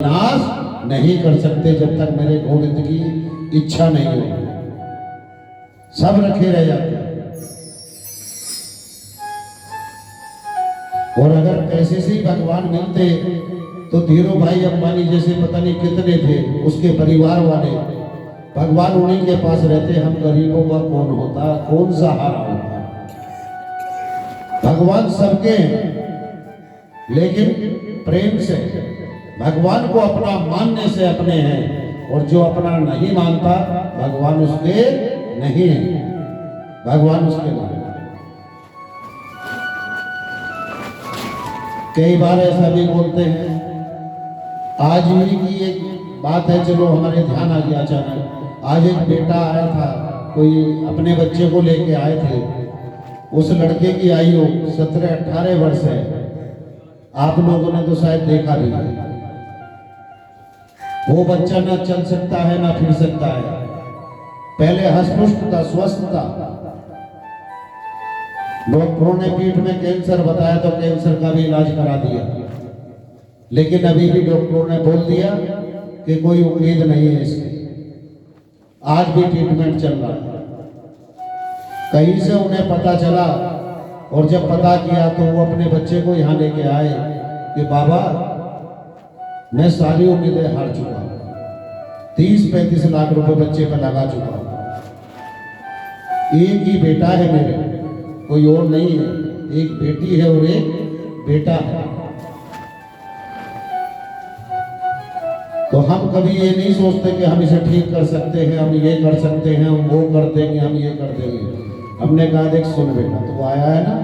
नाश नहीं कर सकते जब तक मेरे गोविंद की इच्छा नहीं हो। सब रखे रह जाते हैं। और अगर पैसे से ही भगवान मिलते तो धीरू भाई अंबानी जैसे पता नहीं कितने थे उसके परिवार वाले, भगवान उन्हीं के पास रहते। हम गरीबों का कौन होता, कौन सहारा होता। भगवान सबके हैं, लेकिन प्रेम से भगवान को अपना मानने से अपने हैं, और जो अपना नहीं मानता भगवान उसके नहीं है। भगवान उसके नहीं। कई बार ऐसा भी बोलते हैं। आज ही की एक बात है, चलो हमारे ध्यान आ गया अचानक। आज एक बेटा आया था, कोई अपने बच्चे को लेके आए थे। उस लड़के की आयु 17-18 वर्ष है। आप लोगों ने तो शायद देखा भी है। वो बच्चा ना चल सकता है ना फिर सकता है। पहले हष्ट-पुष्ट था, स्वस्थ था। डॉक्टरों ने पीठ में कैंसर बताया तो कैंसर का भी इलाज करा दिया, लेकिन अभी भी डॉक्टरों ने बोल दिया कि कोई उम्मीद नहीं है इसकी। आज भी ट्रीटमेंट चल रहा है। कहीं से उन्हें पता चला, और जब पता किया तो वो अपने बच्चे को यहाँ लेके आए कि बाबा मैं सारी उम्मीदें हार चुका हूँ। 30-35 लाख रुपए बच्चे पर लगा चुका हूँ। एक ही बेटा है मेरे, कोई और नहीं है। एक बेटी है और एक बेटा है। तो हम कभी ये नहीं सोचते कि हम इसे ठीक कर सकते हैं, हम ये कर सकते हैं, हम वो कर देंगे, हम ये कर देंगे। हमने कहा देख सुन बेटा, तो आया है ना,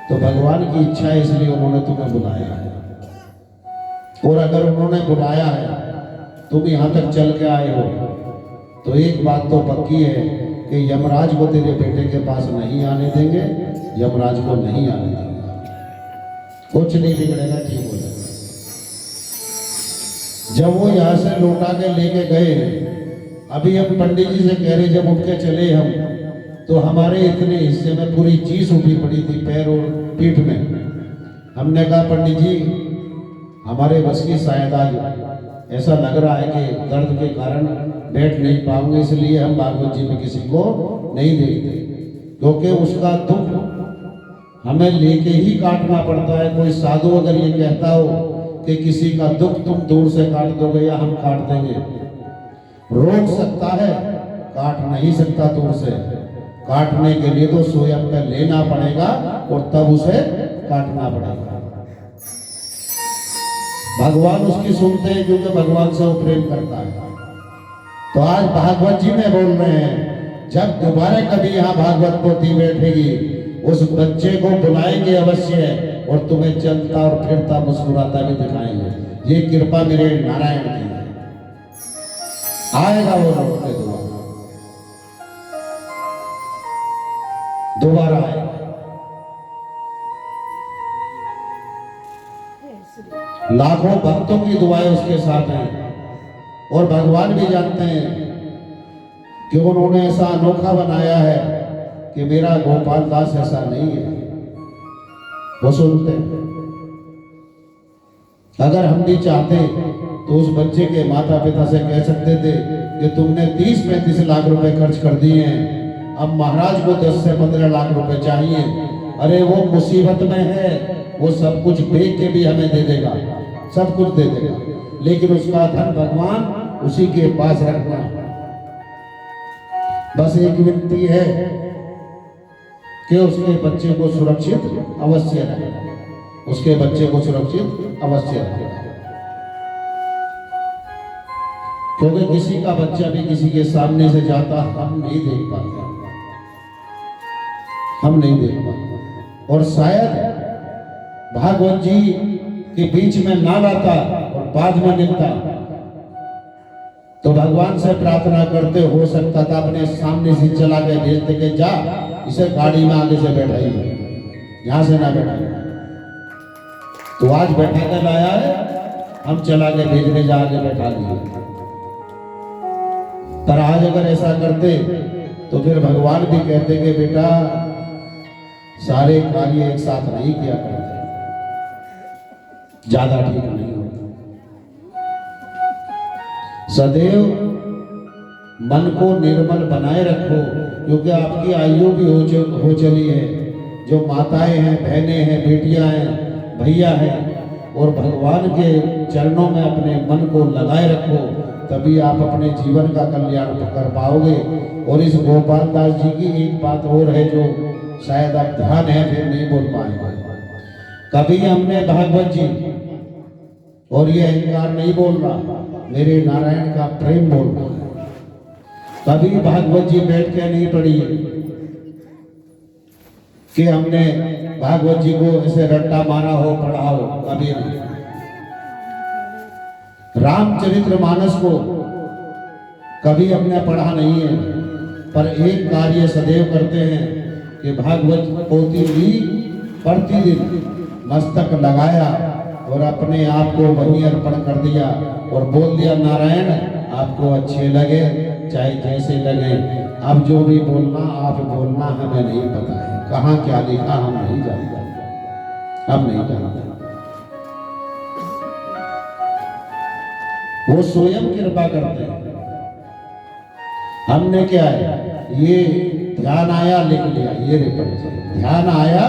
तो भगवान की इच्छा है इसलिए उन्होंने तुम्हें बुलाया है। और अगर उन्होंने बुलाया है, तुम यहाँ तक चल के आए हो, तो एक बात तो पक्की है कि यमराज को तेरे बेटे के पास नहीं आने देंगे। यमराज को नहीं आने देंगे। कुछ नहीं बिगड़ेगा, ठीक हो जाएगा। जब वो यहाँ से लौटा के लेके गए, अभी हम पंडित जी से कह रहे जब उठ के चले हम, तो हमारे इतने हिस्से में पूरी चीज उठी पड़ी थी, पैर और पीठ में। हमने कहा पंडित जी हमारे बस की शायद आज ऐसा लग रहा है कि दर्द के कारण बैठ नहीं पाऊंगे, इसलिए हम भागवत जी में किसी को नहीं देखते, क्योंकि उसका दुख हमें लेके ही काटना पड़ता है। कोई साधु अगर ये कहता हो कि किसी का दुख तुम दूर से काट दोगे या हम काट देंगे, रोक सकता है, काट नहीं सकता दूर से। काटने के लिए तो स्वयं पे लेना पड़ेगा और तब उसे काटना पड़ेगा। भगवान उसकी सुनते हैं क्योंकि भगवान से वो प्रेम करता है। तो आज भागवत जी में बोल रहे हैं, जब दोबारा कभी यहाँ भागवत पोथी बैठेगी, उस बच्चे को बुलाएंगे अवश्य, और तुम्हें चलता और फिरता मुस्कुराता भी दिखाएंगे। ये कृपा मेरे नारायण की है। आएगा वो लौट के दोबारा आएगा। लाखों भक्तों की दुआएं उसके साथ हैं, और भगवान भी जानते हैं कि उन्होंने ऐसा अनोखा बनाया है कि मेरा गोपाल दास ऐसा नहीं है। वो सुनते हैं। अगर हम भी चाहते तो उस बच्चे के माता पिता से कह सकते थे कि तुमने 30-35 लाख रुपए खर्च कर दिए हैं, अब महाराज को 10 से 15 लाख रुपए चाहिए। अरे वो मुसीबत में है, वो सब कुछ बेच के भी हमें दे देगा, सब कुछ दे देगा, लेकिन उसका धन भगवान उसी के पास रखना। बस एक विनती है कि उसके बच्चे को सुरक्षित अवश्य रखेगा, उसके बच्चे को सुरक्षित अवश्य रखेगा। क्योंकि किसी का बच्चा भी किसी के सामने से जाता हम नहीं देख पाते, हम नहीं देख पाते। और शायद भागवत जी के बीच में ना लाता और बाद में मिलता, तो भगवान से प्रार्थना करते, हो सकता था अपने सामने से चला के भेज दे के जा इसे गाड़ी में आगे से बैठाइए, यहां से ना बैठाइए। तो आज बैठा कर लाया है, हम चला के भेजने जा आगे बैठा लिए। पर आज अगर ऐसा करते तो फिर भगवान भी कहते कि बेटा सारे कार्य एक साथ नहीं किया करते, ज्यादा ठीक नहीं होता। सदैव मन को निर्मल बनाए रखो, क्योंकि आपकी आयु भी हो चली है। जो माताएं हैं, बहनें हैं, बेटियां हैं, भैया हैं, और भगवान के चरणों में अपने मन को लगाए रखो, तभी आप अपने जीवन का कल्याण कर पाओगे। और इस गोपाल दास जी की एक बात और है जो शायद आप ध्यान है फिर नहीं बोल पाएंगे। कभी हमने भागवत जी, और ये अहंकार नहीं बोल रहा, मेरे नारायण का प्रेम बोल रहा है, कभी भागवत जी बैठ के नहीं पढ़ी कि हमने भागवत जी को ऐसे रट्टा मारा हो, पढ़ा हो, कभी नहीं। रामचरितमानस को कभी हमने पढ़ा नहीं है, पर एक कार्य सदैव करते हैं कि भागवत पोथी ली, प्रतिदिन मस्तक लगाया और अपने आप को वहीं अर्पण कर दिया और बोल दिया, नारायण आपको अच्छे लगे चाहे जैसे लगे, अब जो भी बोलना आप बोलना, हमें नहीं पता है कहाँ क्या लिखा, हम नहीं जानते, हम नहीं जानते। वो स्वयं कृपा करते हैं। हमने क्या है, ये ध्यान आया लिख लिया, ये रिपोर्ट ध्यान आया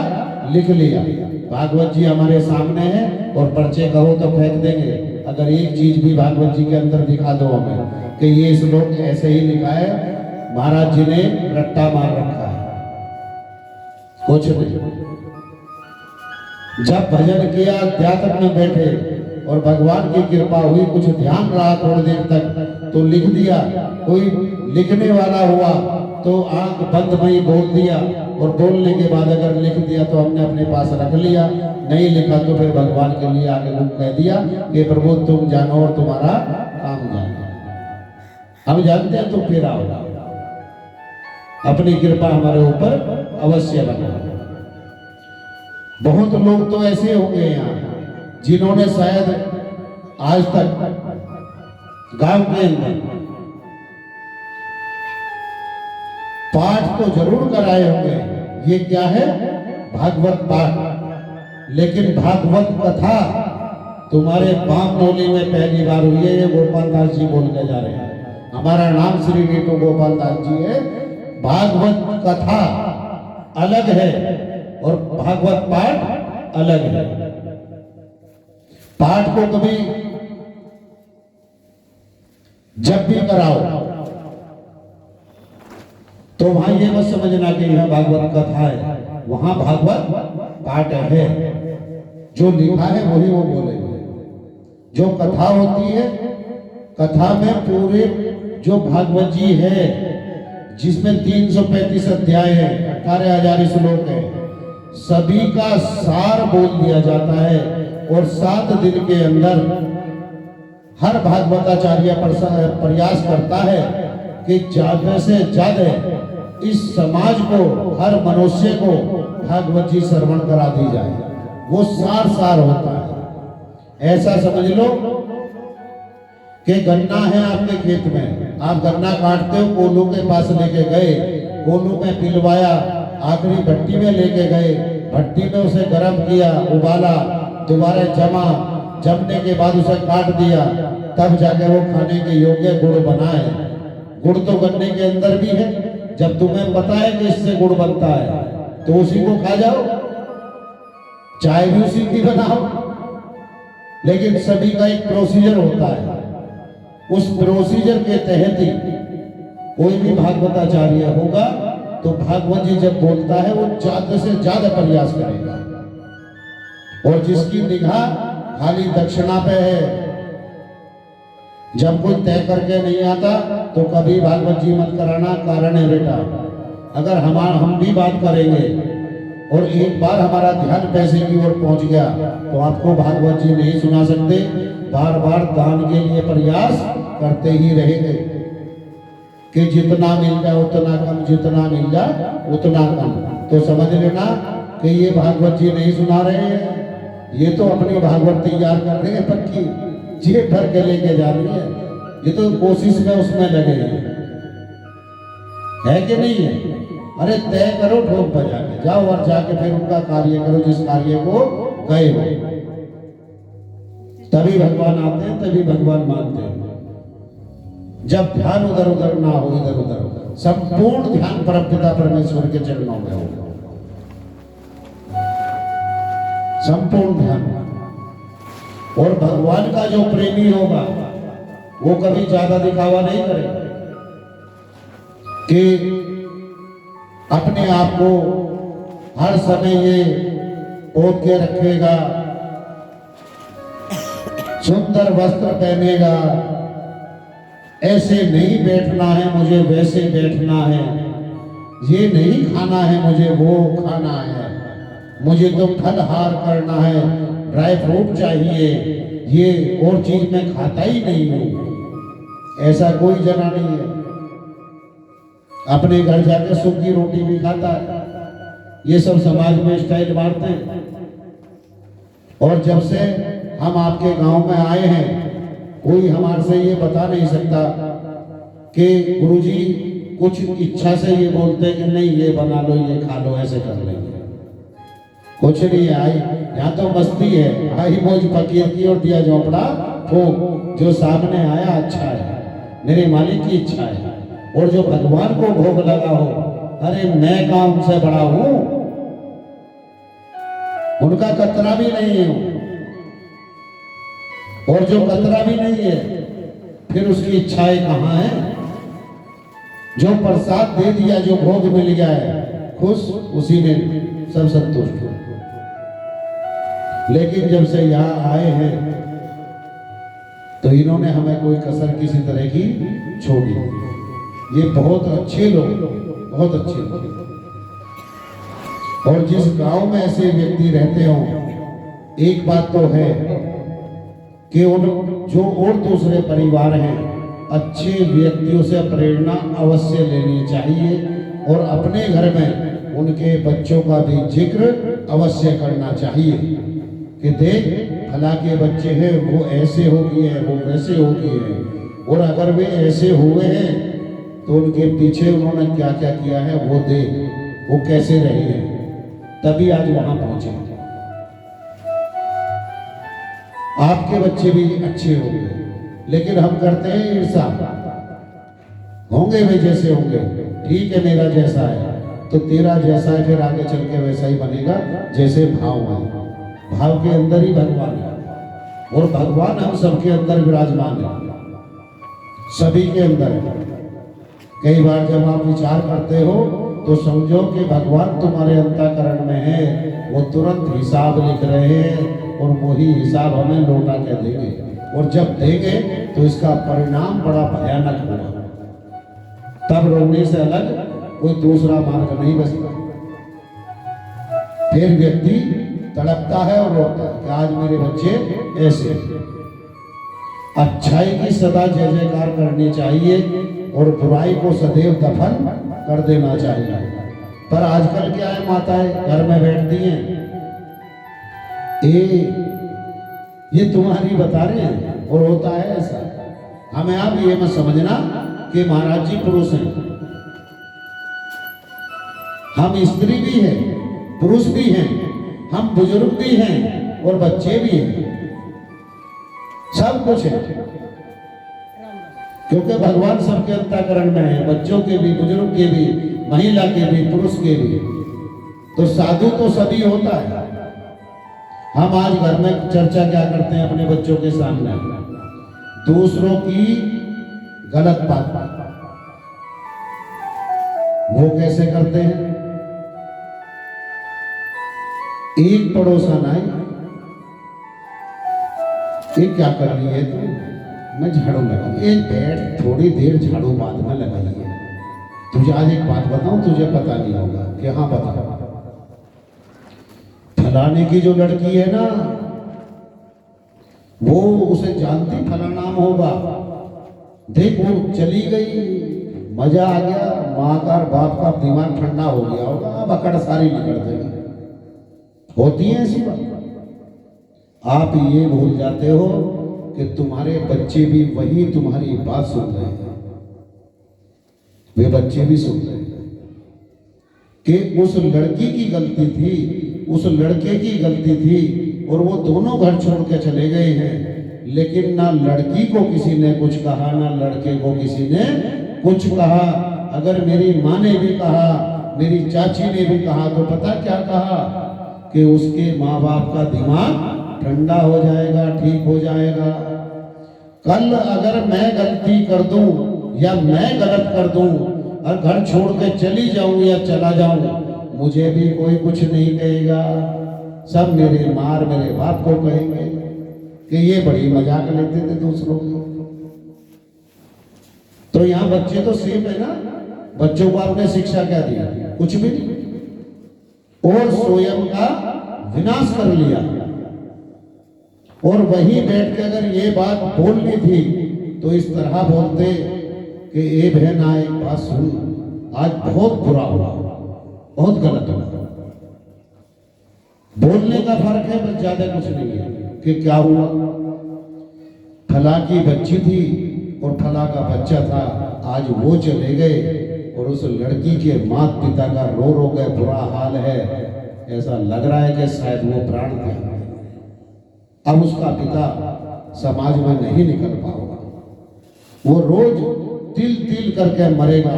लिख लिया। भागवत जी हमारे सामने है और पर्चे कहो तो फेंक देंगे। अगर एक चीज भी भागवत जी के अंदर दिखा दो हमें कि ये श्लोक ऐसे ही लिखा है, महाराज जी ने रट्टा मार रखा है, कुछ नहीं। जब भजन किया, ध्यान में बैठे और भगवान की कृपा हुई, कुछ ध्यान रहा थोड़ी देर तक तो लिख दिया। कोई लिखने वाला हुआ तो आंख बंद में ही बोल दिया, और बोलने के बाद अगर लिख दिया तो हमने अपने पास रख लिया, नहीं लिखा तो फिर भगवान के लिए आगे लोग कह दिया कि प्रभु तुम जानो और तुम्हारा काम जानो। हम जानते हैं तो फिर आओ, अपनी कृपा हमारे ऊपर अवश्य बना। बहुत लोग तो ऐसे हो गए यहाँ जिन्होंने शायद आज तक गांव के अंदर पाठ तो जरूर कराए होंगे, ये क्या है, भागवत पाठ, लेकिन भागवत कथा तुम्हारे बाम बोली में पहली बार हुई है। ये गोपाल दास जी बोल के जा रहे हैं, हमारा नाम श्री नीटू गोपाल दास जी है। भागवत कथा अलग है और भागवत पाठ अलग है। पाठ को कभी जब भी कराओ तो वहां ये मत समझना कि यह भागवत कथा है, वहां भागवत पाठ है। जो लिखा है वही वो बोलेंगे। जो कथा होती है, कथा में पूरे जो भागवत जी है, जिसमें 335 अध्याय है, 18,000 श्लोक है, सभी का सार बोल दिया जाता है। और 7 दिन के अंदर हर भागवताचार्य प्रयास करता है कि ज्यादा से ज्यादा इस समाज को, हर मनुष्य को भागवत जी श्रवण करा दी जाए। वो सार होता है। ऐसा समझ लो कि गन्ना है आपके खेत में, आप गन्ना काटते हो, कोल्हू के पास लेके गए, कोल्हू में पिलवाया, आखिरी भट्टी में लेके गए, भट्टी में उसे गर्म किया, उबाला, दोबारा जमने के बाद उसे काट दिया, तब जाके वो खाने के योग्य गुड़ बना है। गुड़ तो गन्ने के अंदर भी है। जब तुम्हें पता है कि इससे गुड़ बनता है तो उसी को खा जाओ, चाय भी उसी की बनाओ। लेकिन सभी का एक प्रोसीजर होता है, उस प्रोसीजर के तहत ही कोई भी भागवताचार्य होगा तो भागवत जी जब बोलता है वो ज्यादा से ज्यादा प्रयास करेगा। और जिसकी निगाह खाली दक्षिणा पे है, जब कोई तय करके नहीं आता तो कभी भागवत जी मत कराना। कारण है बेटा, अगर हम भी बात करेंगे और एक बार हमारा ध्यान पैसे की ओर पहुंच गया तो आपको भागवत जी नहीं सुना सकते। बार बार दान के लिए प्रयास करते ही रहेंगे कि जितना मिल जाए उतना कम, जितना मिल जाए उतना कम। तो समझ लेना कि ये भागवत जी नहीं सुना रहे हैं, ये तो अपनी भागवत तैयार कर रहे हैं, पक्की जेब भर के लेके जा रही है। ये तो कोशिश में उसमें लगे है कि नहीं है। अरे तय करो ठोक बजा के जाओ और जाके फिर उनका कार्य करो जिस कार्य को गए हो। तभी भगवान आते हैं, तभी भगवान मानते हैं। जब ध्यान उधर उधर ना हो, इधर उधर संपूर्ण ध्यान परमपिता परमेश्वर के चरणों में हो, संपूर्ण ध्यान। और भगवान का जो प्रेमी होगा वो कभी ज्यादा दिखावा नहीं करेगा कि अपने आप को हर समय ये पोत के रखेगा, सुंदर वस्त्र पहनेगा, ऐसे नहीं बैठना है मुझे, वैसे बैठना है, ये नहीं खाना है मुझे, वो खाना है, मुझे तो फलहार करना है, ड्राई फ्रूट चाहिए, ये और चीज मैं खाता ही नहीं हूं। ऐसा कोई जना नहीं है। अपने घर जाकर सूखी रोटी भी खाता है। ये सब समाज में स्टाइल मारते हैं। और जब से हम आपके गांव में आए हैं, कोई हमारे से ये बता नहीं सकता कि गुरुजी कुछ इच्छा से ये बोलते कि नहीं ये बना लो, ये खा लो, ऐसे कर लेंगे। कुछ नहीं आई, यहाँ तो मस्ती है, आई मौज फकीर की और दिया झोंपड़ा फूंक, जो सामने आया अच्छा है, मेरे मालिक की इच्छा है। और जो भगवान को भोग लगा हो, अरे मैं कहाँ उनसे बड़ा हूं, उनका कतरा भी नहीं है। और जो कतरा भी नहीं है, फिर उसकी इच्छाएं कहाँ है? जो प्रसाद दे दिया, जो भोग मिल गया है, खुश, उसी में सब संतुष्ट हो। लेकिन जब से यहाँ आए हैं तो इन्होंने हमें कोई कसर किसी तरह की छोड़ी। ये बहुत अच्छे लोग, बहुत अच्छे लोग। और जिस गांव में ऐसे व्यक्ति रहते हो, एक बात तो है कि उन जो और दूसरे परिवार हैं, अच्छे व्यक्तियों से प्रेरणा अवश्य लेनी चाहिए और अपने घर में उनके बच्चों का भी जिक्र अवश्य करना चाहिए कि देख फला के बच्चे हैं, वो ऐसे हो गए हैं, वो वैसे हो गए हैं, और अगर वे ऐसे हुए हैं तो उनके पीछे उन्होंने क्या क्या किया है वो देख, वो कैसे रहे हैं, तभी आज वहां पहुंचे। आपके बच्चे भी अच्छे होंगे, लेकिन हम करते हैं ईर्षा। होंगे वे जैसे होंगे, ठीक है, मेरा जैसा है तो तेरा जैसा है, फिर आगे चल के वैसा ही बनेगा जैसे भाव है। भाव के अंदर ही भगवान है, और भगवान हम सबके अंदर विराजमान है, सभी के अंदर है। कई बार जब आप विचार करते हो तो समझो कि भगवान तुम्हारे अंतःकरण में है, वो तुरंत हिसाब लिख रहे हैं और वही हिसाब हमें लौटा के देंगे। और जब देंगे तो इसका परिणाम बड़ा भयानक होगा। तब रोने से अलग कोई दूसरा मार्ग नहीं बचता। फिर व्यक्ति तड़पता है और रोता है कि आज मेरे बच्चे ऐसे। अच्छाई की सदा जय जयकार करनी चाहिए और बुराई को सदैव दफन कर देना चाहिए। पर आजकल क्या है, माताएं घर में बैठती हैं, ये तुम्हारी बता रहे हैं, और होता है ऐसा। हमें आप ये मत समझना कि महाराज जी पुरुष हैं, हम स्त्री भी हैं, पुरुष भी हैं, हम बुजुर्ग भी हैं और बच्चे भी हैं, सब कुछ है। क्योंकि भगवान सबके अंतःकरण में है, बच्चों के भी, बुजुर्ग के भी, महिला के भी, पुरुष के भी। तो साधु तो सभी होता है। हम आज घर में चर्चा क्या करते हैं अपने बच्चों के सामने, दूसरों की गलत बात, वो कैसे करते हैं। एक पड़ोसन आई, ये क्या कर रही है तू, मैं झाड़ू लगा, एक बैठ थोड़ी देर झाड़ू बाद में लगाई है। तुझे आज एक बात बताऊं, तुझे पता नहीं होगा कि हाँ बता, फलाने की जो लड़की है ना, वो उसे जानती, फला नाम होगा, देख वो चली गई, मजा आ गया, माँ का बाप का दिमाग ठंडा हो गया होगा, अब अकड़ सारी निकल देगी। होती है ऐसी बात। आप ये भूल जाते हो कि तुम्हारे बच्चे भी वही तुम्हारी बात सुन रहे हैं, वे बच्चे भी सुन रहे हैं कि उस लड़की की गलती थी, उस लड़के की गलती थी, और वो दोनों घर छोड़ के चले गए हैं। लेकिन ना लड़की को किसी ने कुछ कहा, ना लड़के को किसी ने कुछ कहा। अगर मेरी माँ ने भी कहा, मेरी चाची ने भी कहा, तो पता क्या कहा कि उसके माँ बाप का दिमाग ठंडा हो जाएगा, ठीक हो जाएगा। कल अगर मैं गलती कर दूं या मैं गलत कर दूं और घर छोड़ के चली जाऊं या चला जाऊं, मुझे भी कोई कुछ नहीं कहेगा। सब मेरे मार मेरे बाप को कहेंगे कि ये बड़ी मजाक लेते थे दूसरों की। तो यहाँ बच्चे तो सेफ है ना, बच्चों को आपने शिक्षा क्या दी? कुछ भी नहीं, और स्वयं का विनाश कर लिया। और वहीं बैठ के अगर ये बात बोलनी थी तो इस तरह बोलते कि ए बहना एक बात सुन, आज बहुत बुरा हुआ, बहुत गलत हुआ। बोलने का फर्क है, बस ज्यादा कुछ नहीं है कि क्या हुआ, फला की बच्ची थी और फला का बच्चा था, आज वो चले गए और उस लड़की के माता पिता का रो रो के बुरा हाल है। ऐसा लग रहा है कि शायद वो प्राण त्याग गए। अब उसका पिता समाज में नहीं निकल पाएगा, वो रोज तिल तिल करके मरेगा।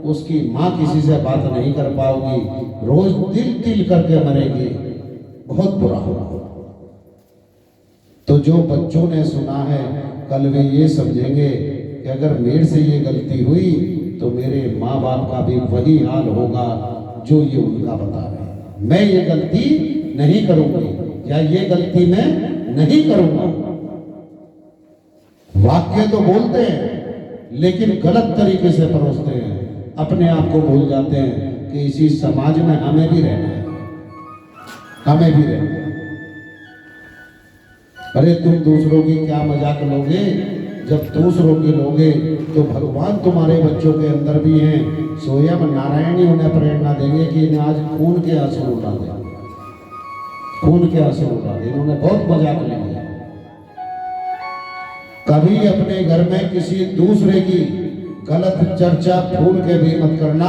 उसकी माँ किसी से बात नहीं कर पाओगी, रोज तिल तिल करके मरेगी, बहुत बुरा होगा। तो जो बच्चों ने सुना है, कल वे ये समझेंगे कि अगर मेरे से ये गलती हुई तो मेरे माँ बाप का भी वही हाल होगा जो ये उनका बता रहे हैं। मैं ये गलती नहीं करूंगी या ये गलती मैं नहीं करूंगा। वाक्य तो बोलते हैं लेकिन गलत तरीके से परोसते हैं, अपने आप को भूल जाते हैं कि इसी समाज में हमें भी रहना है, हमें भी रहना है। अरे तुम दूसरों की क्या मजाक लोगे? जब दूसरों की लोगे तो भगवान तुम्हारे बच्चों के अंदर भी हैं, स्वयं नारायण ही उन्हें प्रेरणा देंगे कि इन्हें आज खून के आंसू उड़ा दे, खून के आंसू उड़ा दे। इन्होंने बहुत मजाक लिया। कभी अपने घर में किसी दूसरे की गलत चर्चा भूल के भी मत करना,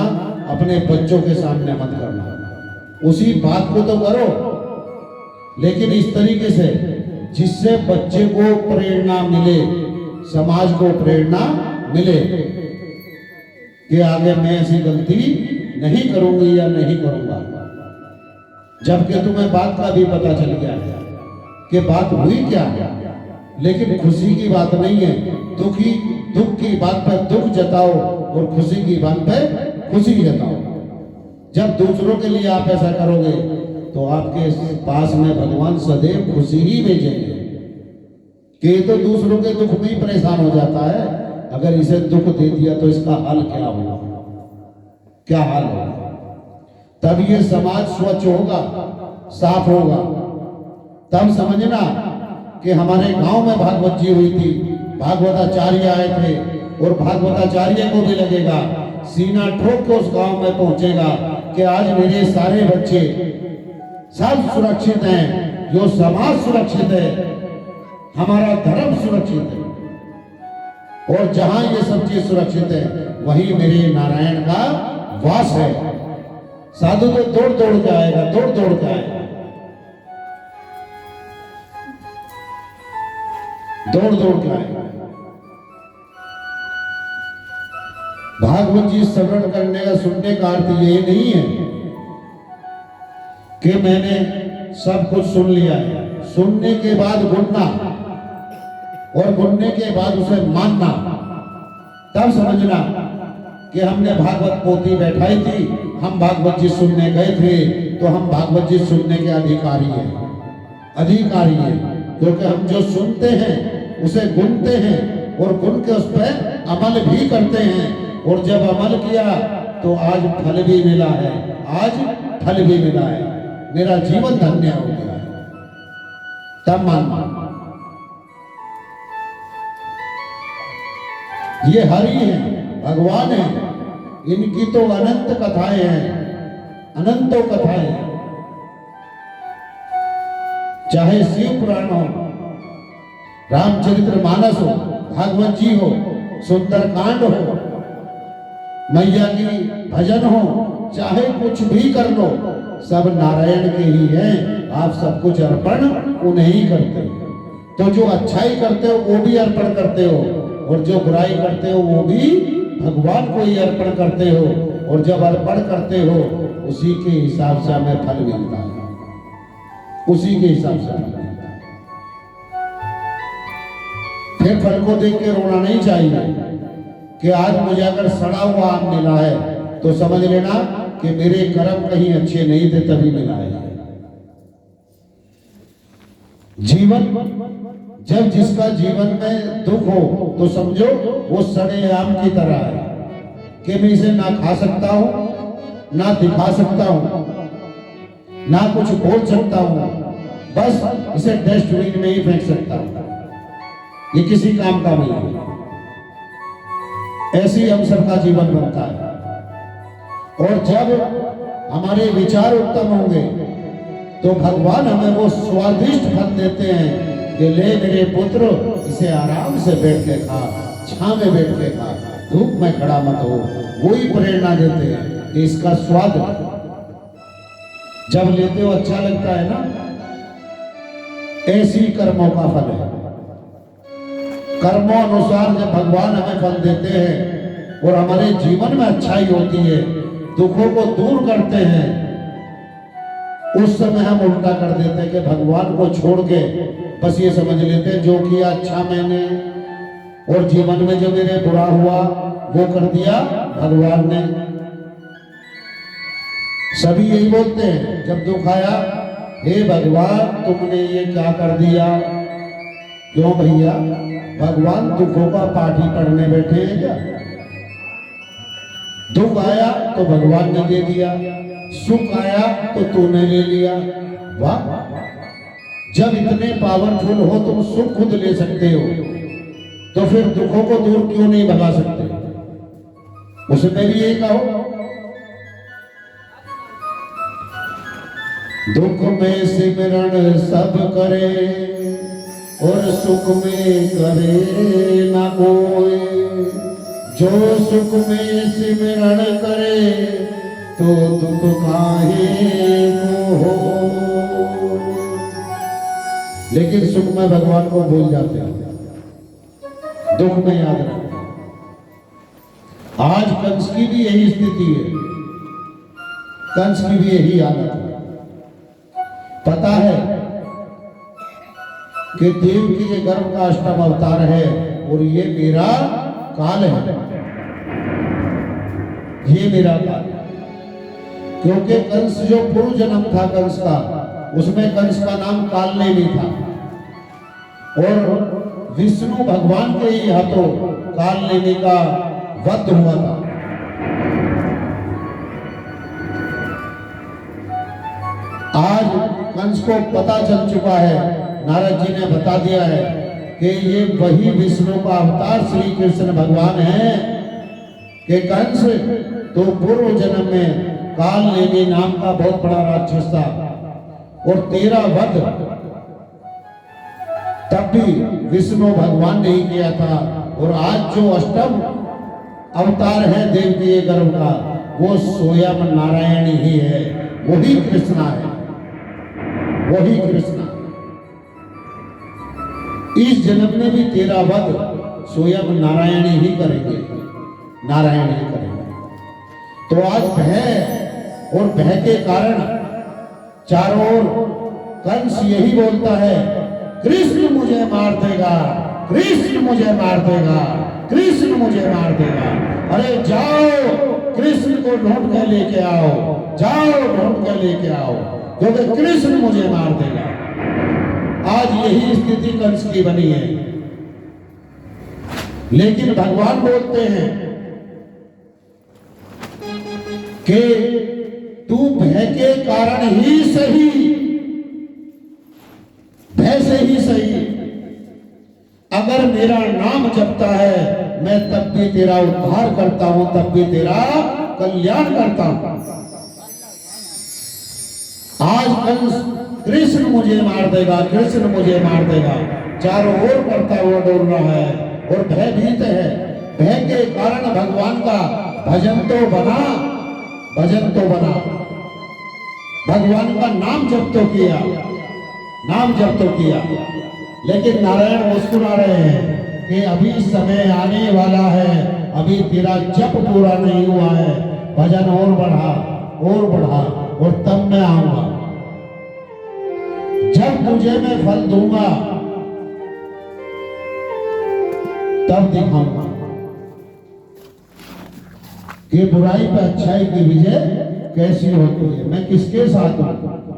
अपने बच्चों के सामने मत करना। उसी बात को तो करो, लेकिन इस तरीके से जिससे बच्चे को प्रेरणा मिले, समाज को प्रेरणा मिले कि आगे मैं ऐसी गलती नहीं करूंगी या नहीं करूंगा। जबकि तुम्हें बात का भी पता चल गया है कि बात हुई क्या है, लेकिन खुशी की बात नहीं है। दुख की बात पर दुख जताओ और खुशी की बात पर खुशी जताओ। जब दूसरों के लिए आप ऐसा करोगे तो आपके पास में भगवान सदैव खुशी ही भेजेंगे। कि तो दूसरों के दुख में ही परेशान हो जाता है, अगर इसे दुख दे दिया तो इसका हाल क्या होगा, क्या हाल होगा? तब ये समाज स्वच्छ होगा, साफ होगा। तब समझना कि हमारे गांव में भागवत जी हुई थी, भागवताचार्य आए थे, और भागवताचार्य को भी लगेगा, सीना ठोक के उस गांव में पहुंचेगा कि आज मेरे सारे बच्चे सब सुरक्षित हैं, जो समाज सुरक्षित है, हमारा धर्म सुरक्षित है, और जहां ये सब चीज सुरक्षित है वहीं मेरे नारायण का वास है। साधु तो दौड़ दौड़ के आएगा, दौड़ दौड़ के आएगा, दौड़ दौड़ के आएगा। भागवत जी श्रवण करने का, सुनने का अर्थ ये नहीं है कि मैंने सब कुछ सुन लिया है। सुनने के बाद गुणना और गुणने के बाद उसे मानना, तब समझना कि हमने भागवत पोथी बैठाई थी, हम भागवत जी सुनने गए थे, तो हम भागवत जी सुनने के अधिकारी हैं, अधिकारी हैं। क्योंकि हम जो सुनते हैं उसे गुनते हैं और गुन के उस पर अमल भी करते हैं, और जब अमल किया तो आज फल भी मिला है, आज फल भी मिला है, मेरा जीवन धन्य हो गया है। तब मानना ये हरि है, भगवान है, इनकी तो अनंत कथाएं हैं, अनंतों कथाएं हैं। चाहे शिव पुराण हो, रामचरित्र मानस हो, भागवत जी हो, सुंदरकांड हो, मैया की भजन हो, चाहे कुछ भी कर लो, सब नारायण के ही हैं। आप सब कुछ अर्पण उन्हें ही करते हैं। तो जो अच्छाई करते हो वो भी अर्पण करते हो, और जो बुराई करते हो वो भी भगवान को ही अर्पण करते हो, और जब अर्पण करते हो उसी के हिसाब से हमें फल मिलता है, उसी के हिसाब से फल मिलता है। फिर फल को देख के रोना नहीं चाहिए कि आज मुझे अगर सड़ा हुआ आम मिला है तो समझ लेना कि मेरे कर्म कहीं अच्छे नहीं थे तभी मिला है। जीवन, जब जिसका जीवन में दुख हो तो समझो वो सड़े आम की तरह है कि मैं इसे ना खा सकता हूं, ना दिखा सकता हूं, ना कुछ बोल सकता हूं, बस इसे डस्टबिन में ही फेंक सकता हूं, ये किसी काम का नहीं है। ऐसी हम सबका जीवन बनता है। और जब हमारे विचार उत्तम होंगे तो भगवान हमें वो स्वादिष्ट फल देते हैं कि ले मेरे पुत्र इसे आराम से बैठ के खा, छांव में बैठ के खा, धूप में खड़ा मत हो। वही प्रेरणा देते हैं कि इसका स्वाद जब लेते हो अच्छा लगता है ना, ऐसी कर्मों का फल है। कर्मों अनुसार जब भगवान हमें फल देते हैं और हमारे जीवन में अच्छाई होती है, दुखों को दूर करते हैं, उस समय हम उल्टा कर देते हैं कि भगवान को छोड़ के बस ये समझ लेते हैं जो किया अच्छा मैंने, और जीवन में जो मेरे बुरा हुआ वो कर दिया भगवान ने। सभी यही बोलते हैं जब दुख आया, हे भगवान तुमने ये क्या कर दिया। क्यों भैया, भगवान दुखों का पाठ ही पढ़ने बैठे हैं क्या? दुख आया तो भगवान ने दे दिया, सुख आया तो तूने ले लिया। वाह, जब इतने पावरफुल हो तुम सुख खुद ले सकते हो तो फिर दुखों को दूर क्यों नहीं भगा सकते? उसने भी यही कहो, दुख में सिमरण सब करे और सुख में करे ना कोई। जो सुख में सिमरण करे तो दुख काहे को हो। लेकिन सुख में भगवान को भूल जाते हैं, दुख में याद रखते हैं। आज कंस की भी यही स्थिति है, कंस की भी यही हालत है। पता है कि देव की ये गर्भ का अष्टम अवतार है और ये मेरा काल है, ये मेरा काल है। क्योंकि कंस जो पूर्व जन्म था कंस का, उसमें कंस का नाम कालनेमी था और विष्णु भगवान के ही हाथों कालनेमी का वध हुआ था। आज कंस को पता चल चुका है, नारद जी ने बता दिया है कि ये वही विष्णु का अवतार श्री कृष्ण भगवान है कि कंस तो पूर्व जन्म में कालनेमी नाम का बहुत बड़ा राक्षस था और तेरा वध तब भी विष्णु भगवान ने ही किया था। और आज जो अष्टम अवतार है देव के गर्भ का, वो स्वयं नारायण ही है, वही कृष्णा है, वही कृष्णा। इस जन्म में भी तेरा वध स्वयं नारायण ही करेंगे, नारायण ही करेंगे। तो आज भय और भय के कारण चारों ओर कंस यही बोलता है, कृष्ण मुझे मार देगा, कृष्ण मुझे मार देगा, कृष्ण मुझे मार देगा। अरे जाओ कृष्ण को ढूंढ के लेके आओ, जाओ ढूंढ के लेके आओ, क्योंकि कृष्ण मुझे मार देगा। आज यही स्थिति कंस की बनी है। लेकिन भगवान बोलते हैं कि तू भय के कारण ही सही, भय से ही सही, अगर मेरा नाम जपता है मैं तब भी तेरा उद्धार करता हूं, तब भी तेरा कल्याण करता हूं। आज कंस कृष्ण मुझे मार देगा, कृष्ण मुझे मार देगा चारों ओर करता हुआ डोल रहा है और भयभीत है। भय के कारण भगवान का भजन तो बना, भजन तो बना, भगवान का नाम जप तो किया, नाम जप तो किया, लेकिन नारायण मुस्कुरा रहे हैं कि अभी समय आने वाला है, अभी तेरा जप पूरा नहीं हुआ है, भजन और बढ़ा और तब मैं आऊंगा। जब तुझे मैं फल दूंगा तब दिखाऊंगा कि बुराई पे अच्छाई की विजय कैसी होती है। मैं किसके साथ हूं?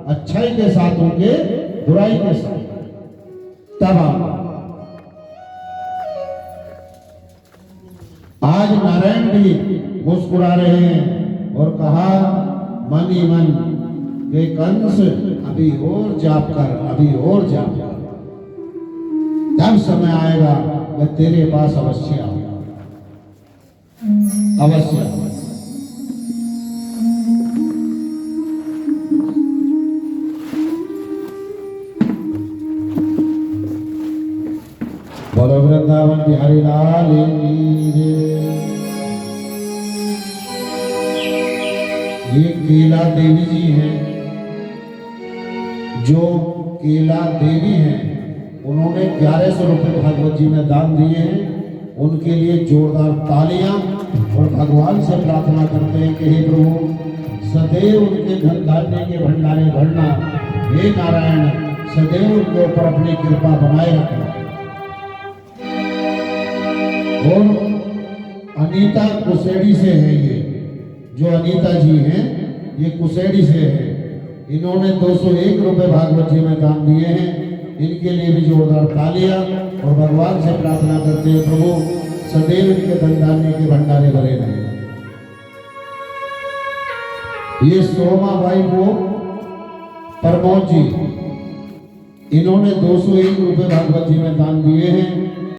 अच्छाई के साथ हूं कि बुराई के साथ? तब आऊंगा। आज नारायण भी मुस्कुरा रहे हैं और कहा मन ही मन के कंस अभी और जाप कर, अभी और जाप कर, तब समय आएगा मैं तेरे पास अवश्य आऊंगा, अवश्य। बोलो वृंदावन बिहारी लाल की जय। ये केला देवी जी हैं, जो केला देवी हैं, उन्होंने 1100 रुपए भागवत जी में दान दिए हैं। उनके लिए जोरदार तालियां और भगवान से प्रार्थना करते हैं कि हे प्रभु सदैव उनके धन धान्य के भंडारे भरना, हे नारायण सदैव उनके ऊपर अपनी कृपा बनाए रखना। और अनीता कुसेड़ी से है, ये जो अनीता जी हैं ये कुसेड़ी से है। इन्होंने 201 रुपए भागवत जी में दान दिए हैं। इनके लिए भी जोरदार तालियां और भगवान से प्रार्थना करते हैं प्रभु सदैव इनके धन धान्य के भंडारे भरे रहे। ये सोमा भाई वो प्रमोद जी, इन्होंने 201 रुपए भागवत जी में दान दिए हैं।